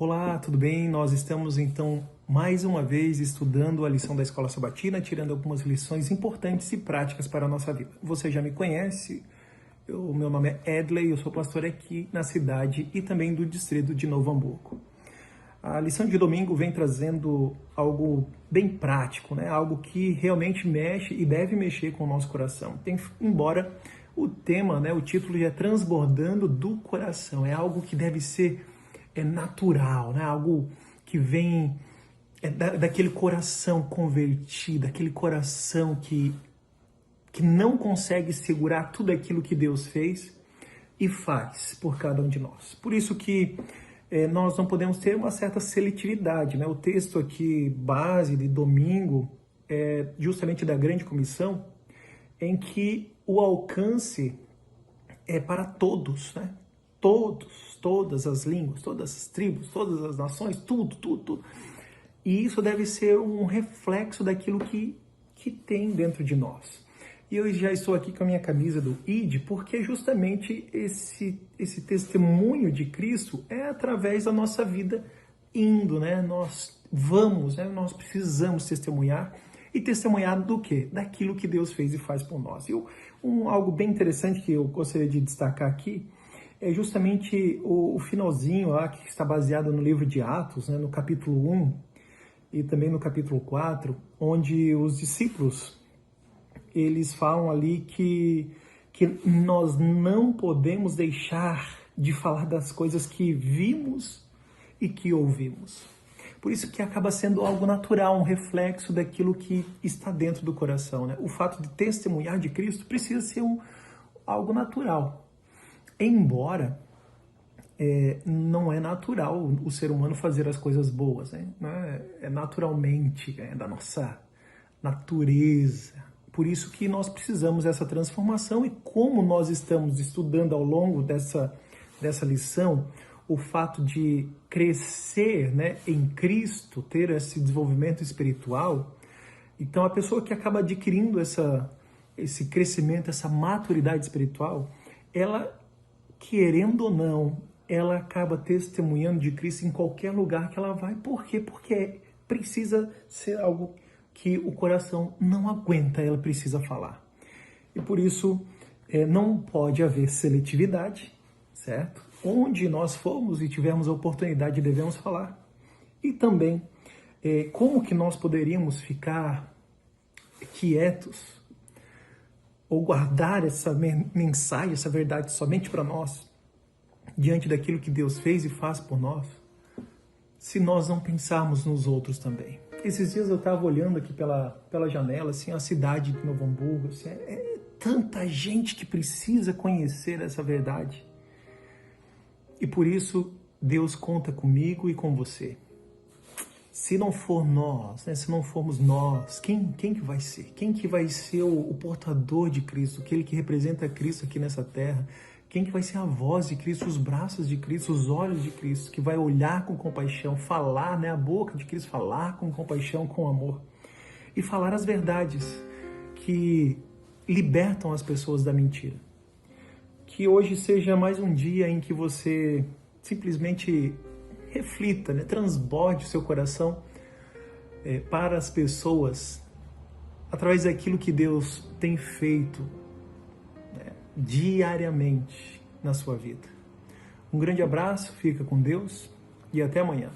Olá, tudo bem? Nós estamos então mais uma vez estudando a lição da Escola Sabatina, tirando algumas lições importantes e práticas para a nossa vida. Você já me conhece, meu nome é Edley, eu sou pastor aqui na cidade e também do distrito de Novo Hamburgo. A lição de domingo vem trazendo algo bem prático, né? Algo que realmente mexe e deve mexer com o nosso coração. Embora o tema, né, o título é Transbordando do Coração, é algo que deve ser natural, né? Algo que vem daquele coração convertido, aquele coração que não consegue segurar tudo aquilo que Deus fez e faz por cada um de nós. Por isso que nós não podemos ter uma certa seletividade, né? O texto aqui, base de domingo, é justamente da Grande Comissão, em que o alcance é para todos, né? Todos, todas as línguas, todas as tribos, todas as nações, tudo. E isso deve ser um reflexo daquilo que tem dentro de nós. E eu já estou aqui com a minha camisa do ID, porque justamente esse testemunho de Cristo é através da nossa vida indo, né? Nós vamos, né? Nós precisamos testemunhar. E testemunhar do quê? Daquilo que Deus fez e faz por nós. E algo bem interessante que eu gostaria de destacar aqui é justamente o finalzinho lá, que está baseado no livro de Atos, né, no capítulo 1 e também no capítulo 4, onde os discípulos, eles falam ali que nós não podemos deixar de falar das coisas que vimos e que ouvimos. Por isso que acaba sendo algo natural, um reflexo daquilo que está dentro do coração, né? O fato de testemunhar de Cristo precisa ser algo natural. Embora não é natural o ser humano fazer as coisas boas, né? É naturalmente, é da nossa natureza. Por isso que nós precisamos dessa transformação e como nós estamos estudando ao longo dessa lição, o fato de crescer, né, em Cristo, ter esse desenvolvimento espiritual, então a pessoa que acaba adquirindo esse crescimento, essa maturidade espiritual, ela, querendo ou não, ela acaba testemunhando de Cristo em qualquer lugar que ela vai. Por quê? Porque precisa ser algo que o coração não aguenta, ela precisa falar. E por isso não pode haver seletividade, certo? Onde nós formos e tivermos a oportunidade, devemos falar. E também, como que nós poderíamos ficar quietos ou guardar essa mensagem, essa verdade somente para nós, diante daquilo que Deus fez e faz por nós, se nós não pensarmos nos outros também. Esses dias eu estava olhando aqui pela janela, assim, a cidade de Novo Hamburgo, assim, tanta gente que precisa conhecer essa verdade. E por isso, Deus conta comigo e com você. Se não for nós, né, se não formos nós, quem que vai ser? Quem que vai ser o portador de Cristo, aquele que representa Cristo aqui nessa terra? Quem que vai ser a voz de Cristo, os braços de Cristo, os olhos de Cristo, que vai olhar com compaixão, falar, né, a boca de Cristo, falar com compaixão, com amor. E falar as verdades que libertam as pessoas da mentira. Que hoje seja mais um dia em que você simplesmente reflita, né? Transborde o seu coração para as pessoas através daquilo que Deus tem feito, né, diariamente na sua vida. Um grande abraço, fica com Deus e até amanhã.